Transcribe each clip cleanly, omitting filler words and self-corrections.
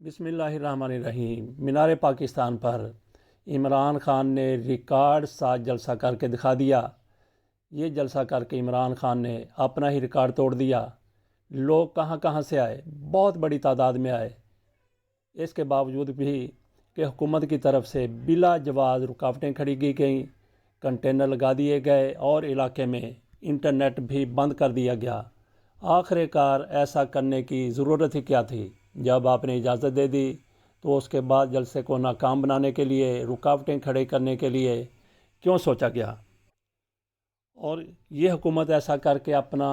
بسم اللہ الرحمن الرحیم۔ مینار پاکستان پر عمران خان نے ریکارڈ ساتھ جلسہ کر کے دکھا دیا۔ یہ جلسہ کر کے عمران خان نے اپنا ہی ریکارڈ توڑ دیا۔ لوگ کہاں کہاں سے آئے، بہت بڑی تعداد میں آئے۔ اس کے باوجود بھی کہ حکومت کی طرف سے بلا جواز رکاوٹیں کھڑی کی گئیں، کنٹینر لگا دیے گئے اور علاقے میں انٹرنیٹ بھی بند کر دیا گیا۔ آخر کار ایسا کرنے کی ضرورت ہی کیا تھی؟ جب آپ نے اجازت دے دی تو اس کے بعد جلسے کو ناکام بنانے کے لیے، رکاوٹیں کھڑے کرنے کے لیے کیوں سوچا گیا؟ اور یہ حکومت ایسا کر کے اپنا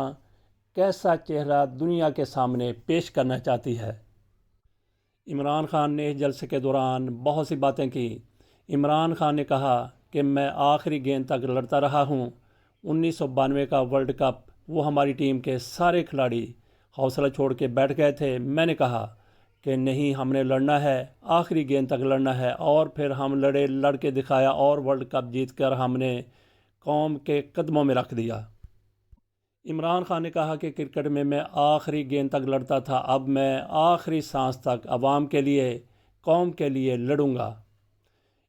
کیسا چہرہ دنیا کے سامنے پیش کرنا چاہتی ہے؟ عمران خان نے اس جلسے کے دوران بہت سی باتیں کی۔ عمران خان نے کہا کہ میں آخری گیند تک لڑتا رہا ہوں۔ 1992 کا ورلڈ کپ وہ ہماری ٹیم کے سارے کھلاڑی حوصلہ چھوڑ کے بیٹھ گئے تھے۔ میں نے کہا کہ نہیں، ہم نے لڑنا ہے، آخری گیند تک لڑنا ہے، اور پھر ہم لڑ کے دکھایا اور ورلڈ کپ جیت کر ہم نے قوم کے قدموں میں رکھ دیا۔ عمران خان نے کہا کہ کرکٹ میں آخری گیند تک لڑتا تھا، اب میں آخری سانس تک عوام کے لیے، قوم کے لیے لڑوں گا۔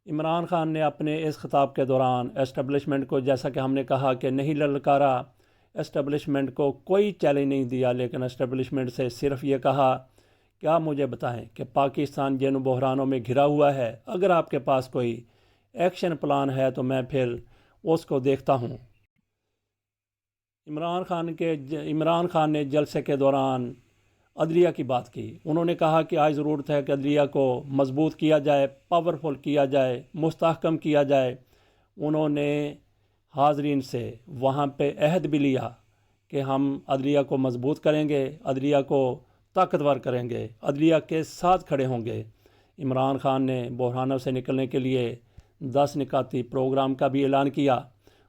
عمران خان نے اپنے اس خطاب کے دوران اسٹیبلشمنٹ کو، جیسا کہ ہم نے کہا کہ نہیں للکارا، اسٹیبلشمنٹ کو کوئی چیلنج نہیں دیا، لیکن اسٹیبلشمنٹ سے صرف یہ کہا کہ آپ مجھے بتائیں کہ پاکستان جن بحرانوں میں گھرا ہوا ہے، اگر آپ کے پاس کوئی ایکشن پلان ہے تو میں پھر اس کو دیکھتا ہوں۔ عمران خان نے جلسے کے دوران عدلیہ کی بات کی۔ انہوں نے کہا کہ آج ضرورت ہے کہ عدلیہ کو مضبوط کیا جائے، پاورفل کیا جائے، مستحکم کیا جائے۔ انہوں نے حاضرین سے وہاں پہ عہد بھی لیا کہ ہم عدلیہ کو مضبوط کریں گے، عدلیہ کو طاقتور کریں گے، عدلیہ کے ساتھ کھڑے ہوں گے۔ عمران خان نے بحرانوں سے نکلنے کے لیے 10 نکاتی پروگرام کا بھی اعلان کیا،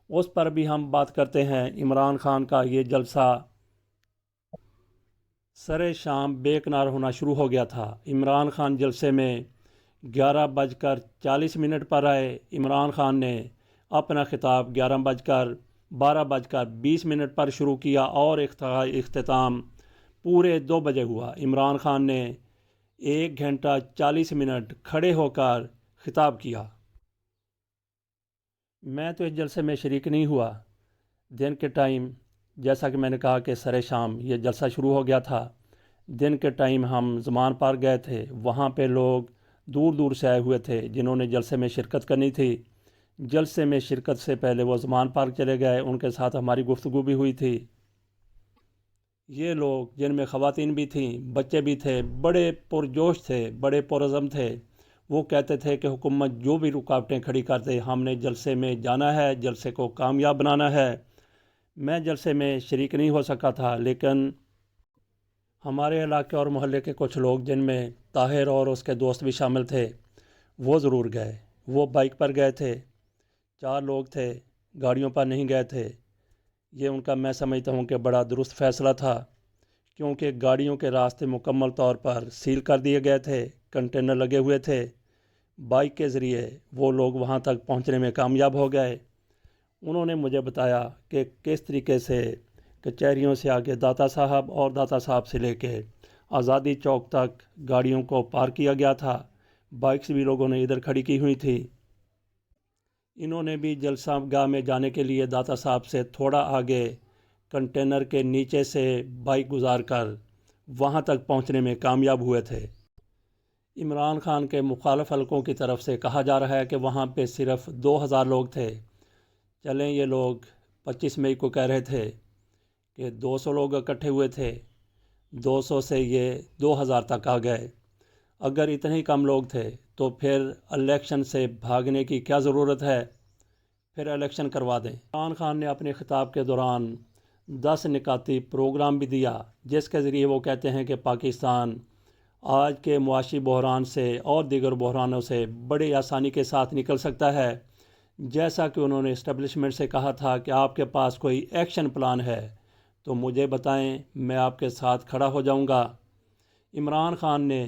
اس پر بھی ہم بات کرتے ہیں۔ عمران خان کا یہ جلسہ سر شام بے کنار ہونا شروع ہو گیا تھا۔ عمران خان جلسے میں 11:40 پر آئے۔ عمران خان نے اپنا خطاب 12:20 پر شروع کیا اور اختتام پورے 2 بجے ہوا۔ عمران خان نے 1 گھنٹہ 40 منٹ کھڑے ہو کر خطاب کیا۔ میں تو اس جلسے میں شریک نہیں ہوا۔ دن کے ٹائم، جیسا کہ میں نے کہا کہ سر شام یہ جلسہ شروع ہو گیا تھا، دن کے ٹائم ہم زمان پارک گئے تھے۔ وہاں پہ لوگ دور دور سے آئے ہوئے تھے جنہوں نے جلسے میں شرکت کرنی تھی۔ جلسے میں شرکت سے پہلے وہ زمان پارک چلے گئے، ان کے ساتھ ہماری گفتگو بھی ہوئی تھی۔ یہ لوگ، جن میں خواتین بھی تھیں، بچے بھی تھے، بڑے پرجوش تھے، بڑے پرعزم تھے۔ وہ کہتے تھے کہ حکومت جو بھی رکاوٹیں کھڑی کر دے، ہم نے جلسے میں جانا ہے، جلسے کو کامیاب بنانا ہے۔ میں جلسے میں شریک نہیں ہو سکا تھا، لیکن ہمارے علاقے اور محلے کے کچھ لوگ، جن میں طاہر اور اس کے دوست بھی شامل تھے، وہ ضرور گئے۔ وہ بائک پر گئے تھے، 4 لوگ تھے، گاڑیوں پر نہیں گئے تھے۔ یہ ان کا، میں سمجھتا ہوں کہ بڑا درست فیصلہ تھا، کیونکہ گاڑیوں کے راستے مکمل طور پر سیل کر دیے گئے تھے، کنٹینر لگے ہوئے تھے۔ بائک کے ذریعے وہ لوگ وہاں تک پہنچنے میں کامیاب ہو گئے۔ انہوں نے مجھے بتایا کہ کس طریقے سے کچہریوں سے آگے داتا صاحب اور داتا صاحب سے لے کے آزادی چوک تک گاڑیوں کو پارک کیا گیا تھا، بائکس بھی لوگوں نے ادھر کھڑی کی ہوئی تھی۔ انہوں نے بھی جلسہ گاہ میں جانے کے لیے داتا صاحب سے تھوڑا آگے کنٹینر کے نیچے سے بائک گزار کر وہاں تک پہنچنے میں کامیاب ہوئے تھے۔ عمران خان کے مخالف حلقوں کی طرف سے کہا جا رہا ہے کہ وہاں پہ صرف 2000 لوگ تھے۔ چلیں، یہ لوگ 25 مئی کو کہہ رہے تھے کہ 200 لوگ اکٹھے ہوئے تھے، 200 سے یہ 2000 تک آ گئے۔ اگر اتنے ہی کم لوگ تھے تو پھر الیکشن سے بھاگنے کی کیا ضرورت ہے؟ پھر الیکشن کروا دیں۔ عمران خان نے اپنے خطاب کے دوران 10 نکاتی پروگرام بھی دیا، جس کے ذریعے وہ کہتے ہیں کہ پاکستان آج کے معاشی بحران سے اور دیگر بحرانوں سے بڑی آسانی کے ساتھ نکل سکتا ہے۔ جیسا کہ انہوں نے اسٹیبلشمنٹ سے کہا تھا کہ آپ کے پاس کوئی ایکشن پلان ہے تو مجھے بتائیں، میں آپ کے ساتھ کھڑا ہو جاؤں گا۔ عمران خان نے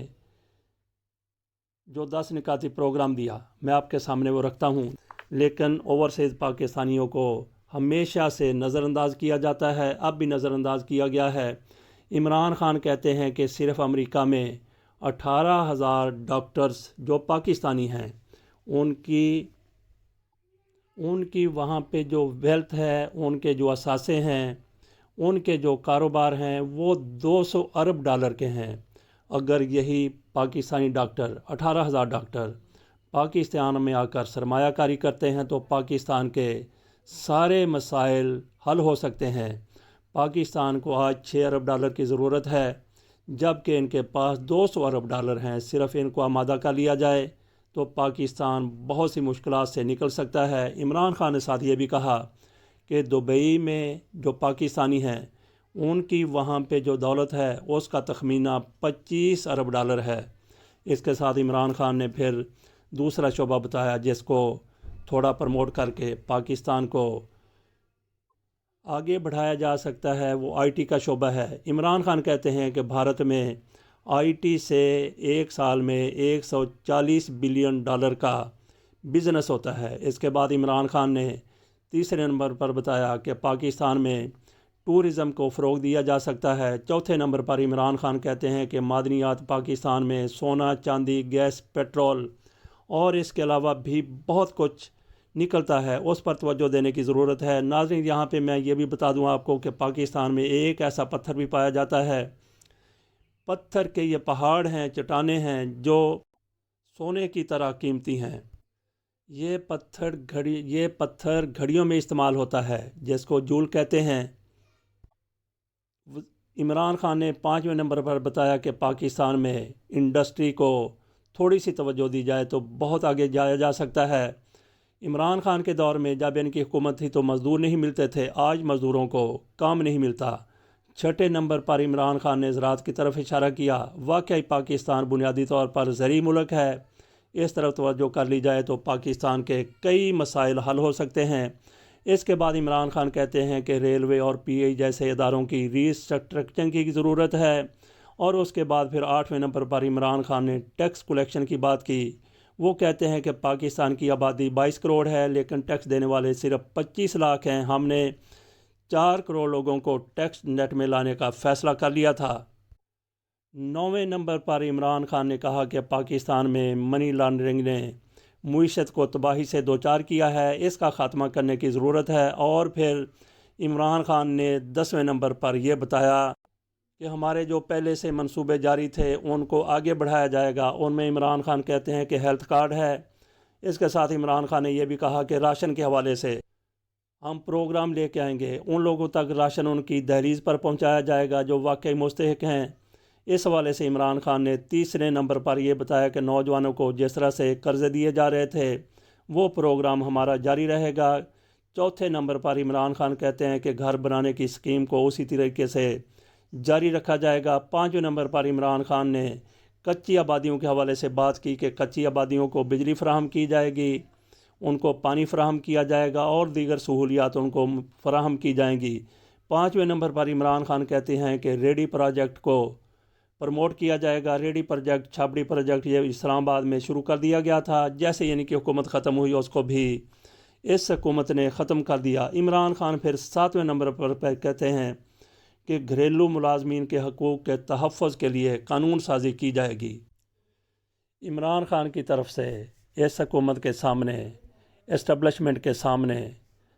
جو 10 نکاتی پروگرام دیا، میں آپ کے سامنے وہ رکھتا ہوں، لیکن اوورسیز پاکستانیوں کو ہمیشہ سے نظر انداز کیا جاتا ہے، اب بھی نظر انداز کیا گیا ہے۔ عمران خان کہتے ہیں کہ صرف امریکہ میں 18,000 ڈاکٹرز جو پاکستانی ہیں ان کی وہاں پہ جو ویلتھ ہے، ان کے جو اثاثے ہیں، ان کے جو کاروبار ہیں وہ 200 ارب ڈالر کے ہیں۔ اگر یہی پاکستانی ڈاکٹر 18,000 ڈاکٹر پاکستان میں آ کر سرمایہ کاری کرتے ہیں تو پاکستان کے سارے مسائل حل ہو سکتے ہیں۔ پاکستان کو آج 6 ارب ڈالر کی ضرورت ہے، جبکہ ان کے پاس 200 ارب ڈالر ہیں۔ صرف ان کو آمادہ کر لیا جائے تو پاکستان بہت سی مشکلات سے نکل سکتا ہے۔ عمران خان نے ساتھ یہ بھی کہا کہ دبئی میں جو پاکستانی ہیں ان کی وہاں پہ جو دولت ہے اس کا تخمینہ 25 ارب ڈالر ہے۔ اس کے ساتھ عمران خان نے پھر دوسرا شعبہ بتایا جس کو تھوڑا پروموٹ کر کے پاکستان کو آگے بڑھایا جا سکتا ہے، وہ آئی ٹی کا شعبہ ہے۔ عمران خان کہتے ہیں کہ بھارت میں آئی ٹی سے ایک سال میں 140 بلین ڈالر کا بزنس ہوتا ہے۔ اس کے بعد عمران خان نے تیسرے نمبر پر بتایا کہ پاکستان میں ٹورزم کو فروغ دیا جا سکتا ہے۔ چوتھے نمبر پر عمران خان کہتے ہیں کہ معدنیات پاکستان میں سونا، چاندی، گیس، پیٹرول اور اس کے علاوہ بھی بہت کچھ نکلتا ہے، اس پر توجہ دینے کی ضرورت ہے۔ ناظرین، یہاں پہ میں یہ بھی بتا دوں آپ کو کہ پاکستان میں ایک ایسا پتھر بھی پایا جاتا ہے، پتھر کے یہ پہاڑ ہیں، چٹانیں ہیں جو سونے کی طرح قیمتی ہیں۔ یہ پتھر گھڑیوں میں استعمال ہوتا ہے جس کو جول کہتے ہیں۔ عمران خان نے 5ویں نمبر پر بتایا کہ پاکستان میں انڈسٹری کو تھوڑی سی توجہ دی جائے تو بہت آگے جایا جا سکتا ہے۔ عمران خان کے دور میں جب ان کی حکومت تھی تو مزدور نہیں ملتے تھے، آج مزدوروں کو کام نہیں ملتا۔ 6 نمبر پر عمران خان نے زراعت کی طرف اشارہ کیا۔ واقعی پاکستان بنیادی طور پر زرعی ملک ہے، اس طرف توجہ کر لی جائے تو پاکستان کے کئی مسائل حل ہو سکتے ہیں۔ اس کے بعد عمران خان کہتے ہیں کہ ریلوے اور پی آئی جیسے اداروں کی ری اسٹرکچرنگ کی ضرورت ہے، اور اس کے بعد پھر 8ویں نمبر پر عمران خان نے ٹیکس کلیکشن کی بات کی۔ وہ کہتے ہیں کہ پاکستان کی آبادی 22 کروڑ ہے لیکن ٹیکس دینے والے صرف 25 لاکھ ہیں۔ ہم نے 4 کروڑ لوگوں کو ٹیکس نیٹ میں لانے کا فیصلہ کر لیا تھا۔ 9ویں نمبر پر عمران خان نے کہا کہ پاکستان میں منی لانڈرنگ نے معیشت کو تباہی سے دوچار کیا ہے، اس کا خاتمہ کرنے کی ضرورت ہے۔ اور پھر عمران خان نے 10ویں نمبر پر یہ بتایا کہ ہمارے جو پہلے سے منصوبے جاری تھے ان کو آگے بڑھایا جائے گا۔ ان میں عمران خان کہتے ہیں کہ ہیلتھ کارڈ ہے۔ اس کے ساتھ عمران خان نے یہ بھی کہا کہ راشن کے حوالے سے ہم پروگرام لے کے آئیں گے، ان لوگوں تک راشن ان کی دہلیز پر پہنچایا جائے گا جو واقعی مستحق ہیں۔ اس حوالے سے عمران خان نے 3 نمبر پر یہ بتایا کہ نوجوانوں کو جس طرح سے قرضے دیے جا رہے تھے وہ پروگرام ہمارا جاری رہے گا۔ 4 نمبر پر عمران خان کہتے ہیں کہ گھر بنانے کی اسکیم کو اسی طریقے سے جاری رکھا جائے گا۔ 5ویں نمبر پر عمران خان نے کچی آبادیوں کے حوالے سے بات کی کہ کچی آبادیوں کو بجلی فراہم کی جائے گی، ان کو پانی فراہم کیا جائے گا اور دیگر سہولیات ان کو فراہم کی جائیں گی۔ 5ویں نمبر پر عمران خان کہتے ہیں کہ ریڈی پروجیکٹ کو پروموٹ کیا جائے گا۔ ریڈی پروجیکٹ، چھابڑی پروجیکٹ یہ اسلام آباد میں شروع کر دیا گیا تھا، جیسے یعنی کہ حکومت ختم ہوئی اس کو بھی اس حکومت نے ختم کر دیا۔ عمران خان پھر 7ویں نمبر پر کہتے ہیں کہ گھریلو ملازمین کے حقوق کے تحفظ کے لیے قانون سازی کی جائے گی۔ عمران خان کی طرف سے اس حکومت کے سامنے، اسٹیبلشمنٹ کے سامنے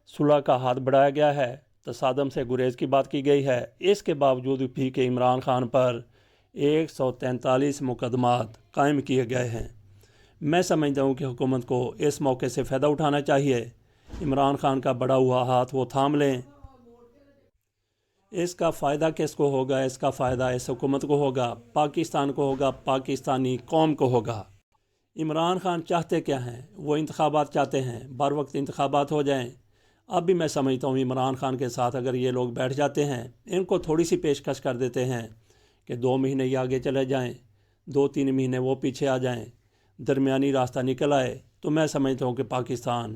صلح کا ہاتھ بڑھایا گیا ہے، تصادم سے گریز کی بات کی گئی ہے۔ اس کے باوجود بھی کہ عمران خان پر 143 مقدمات قائم کیے گئے ہیں۔ میں سمجھتا ہوں کہ حکومت کو اس موقع سے فائدہ اٹھانا چاہیے۔ عمران خان کا بڑھا ہوا ہاتھ وہ تھام لیں۔ اس کا فائدہ کس کو ہوگا؟ اس کا فائدہ اس حکومت کو ہوگا، پاکستان کو ہوگا، پاکستانی قوم کو ہوگا۔ عمران خان چاہتے کیا ہیں؟ وہ انتخابات چاہتے ہیں، بر وقت انتخابات ہو جائیں۔ اب بھی میں سمجھتا ہوں عمران خان کے ساتھ اگر یہ لوگ بیٹھ جاتے ہیں، ان کو تھوڑی سی پیشکش کر دیتے ہیں کہ 2 مہینے یہ آگے چلے جائیں، 2-3 مہینے وہ پیچھے آ جائیں، درمیانی راستہ نکل آئے، تو میں سمجھتا ہوں کہ پاکستان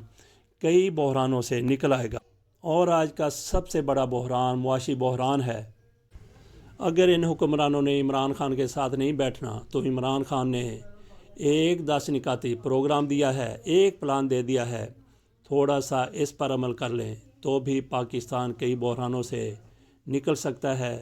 کئی بحرانوں سے نکل آئے گا۔ اور آج کا سب سے بڑا بحران معاشی بحران ہے۔ اگر ان حکمرانوں نے عمران خان کے ساتھ نہیں بیٹھنا تو عمران خان نے ایک 10 نکاتی پروگرام دیا ہے، ایک پلان دے دیا ہے، تھوڑا سا اس پر عمل کر لیں تو بھی پاکستان کئی بحرانوں سے نکل سکتا ہے۔